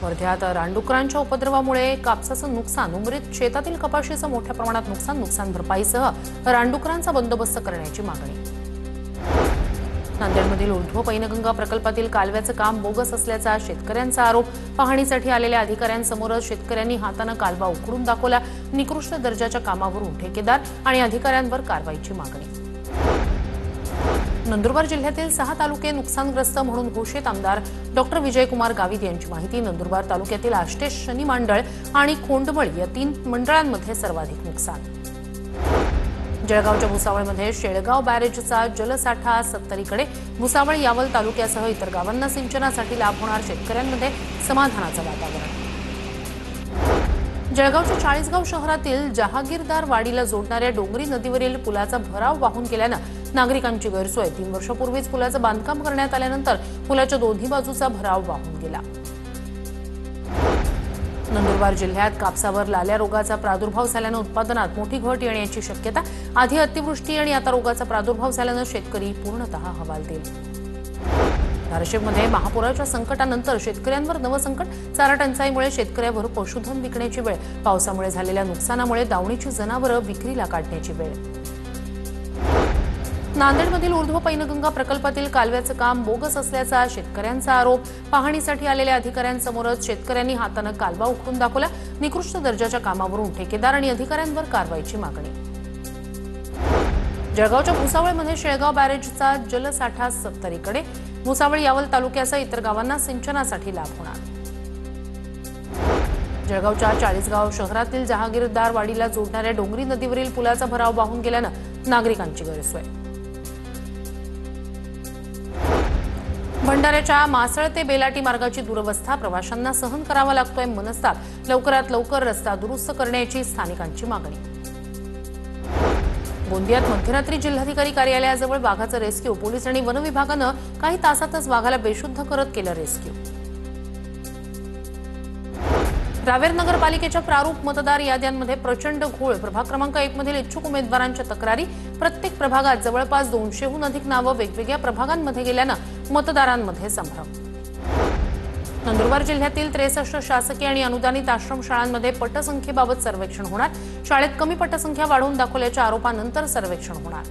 वर्ध्यात रानडुकरांच्या उपद्रवामुळे कापसाचं नुकसान, उमरीत शेतातील कपाशीचं मोठ्या प्रमाणात नुकसान भरपाईसह रानडुकरांचा बंदोबस्त करण्याची मागणी। नांदेडमधील ऊर्ध्व पैनगंगा प्रकल्पातील कालव्याचं काम बोगस असल्याचा शेतकऱ्यांचा आरोप। पाहणीसाठी आलेल्या अधिकाऱ्यांसमोरच शेतकऱ्यांनी हाताने कालवा उखडून दाखवला। निकृष्ट दर्जाच्या कामावरून ठेकेदार आणि अधिकाऱ्यांवर कारवाईची मागणी। नंदुरबार जिल्ह्यातील 6 तालुके नुकसानग्रस्त म्हणून घोषित। आमदार डॉक्टर विजयकुमार गावित यांची माहिती। नंदुरबार तालुक्यातील आष्टे शनी मांडळ आणि खोंडमळ या 3 मंडळांमध्ये सर्वाधिक नुकसान। जळगावच्या भुसावळमध्ये शेळगाव बॅरेजचा जलसाठा 70कडे। भुसावळ यावल तालुक्यासह इतर गावांना सिंचनासाठी लाभ होणार। शेतकऱ्यांमध्ये समाधानाचं वातावरण। जळगावच्या 40गाव शहरातील जहागीरदार वाडीला जोडणाऱ्या डोंगरी नदीवरील पुलाचा भराव वाहून गेल्यानं नागरिकांची गैरसोय। 3 वर्षापूर्वीच पुलाचं बांधकाम करण्यात आल्यानंतर पुलाच्या दोन्ही बाजूचा भराव वाहून गेला। नंदुरबार जिल्ह्यात कापसावर लाल्या रोगाचा प्रादुर्भाव झाल्यानं उत्पादनात मोठी घट येण्याची शक्यता। आधी अतिवृष्टी आणि आता रोगाचा प्रादुर्भाव झाल्यानं शेतकरी पूर्णतः हवालदिल। धाराशिवमध्ये महापुराच्या संकटानंतर शेतकऱ्यांवर नवं संकट। चारा टंचाईमुळे शेतकऱ्यावर पशुधन विकण्याची वेळ। पावसामुळे झालेल्या नुकसानामुळे दावणीची जनावरं विक्रीला काढण्याची वेळ। नांदेडमधील ऊर्ध्व पैनगंगा प्रकल्पातील कालव्याचं काम बोगस असल्याचा शेतकऱ्यांचा आरोप। पाहणीसाठी आलेल्या अधिकाऱ्यांसमोरच शेतकऱ्यांनी हाताने कालवा उखडून दाखवला। निकृष्ट दर्जाच्या कामावरून ठेकेदार आणि अधिकाऱ्यांवर कारवाईची मागणी। जळगावच्या भुसावळमध्ये शेळगाव बॅरेजचा जलसाठा 70कडे। भुसावळ यावल तालुक्यासह इतर गावांना सिंचनासाठी लाभ होणार। जळगावच्या 40गाव शहरातील जहागीरदार वाडीला जोडणाऱ्या डोंगरी नदीवरील पुलाचा भराव वाहून गेल्यानं नागरिकांची गैरसोय। भंडाऱ्याच्या मासळ ते बेलाटी मार्गाची दुरवस्था प्रवाशांना सहन करावा लागतोय मनस्ताप। लवकरात लवकर रस्ता दुरुस्त करण्याची स्थानिकांची मागणी। गोंदियात मध्यरात्री जिल्हाधिकारी कार्यालयाजवळ वाघाचं रेस्क्यू। पोलीस आणि वन विभागानं काही तासातच वाघाला बेशुद्ध करत केलं रेस्क्यू। रावेर नगरपालिकेच्या प्रारूप मतदार याद्यांमध्ये प्रचंड घोळ। प्रभाग क्रमांक 1 मधील इच्छुक उमेदवारांच्या तक्रारी। प्रत्येक प्रभागात जवळपास 200हून अधिक नावं वेगवेगळ्या प्रभागांमध्ये गेल्यानं मतदारांमध्ये संभ्रम। नंदुरबार जिल्ह्यातील 63 शासकीय आणि अनुदानित आश्रमशाळांमध्ये पटसंख्येबाबत सर्वेक्षण होणार। शाळेत कमी पटसंख्या वाढवून दाखवल्याच्या आरोपानंतर सर्वेक्षण होणार।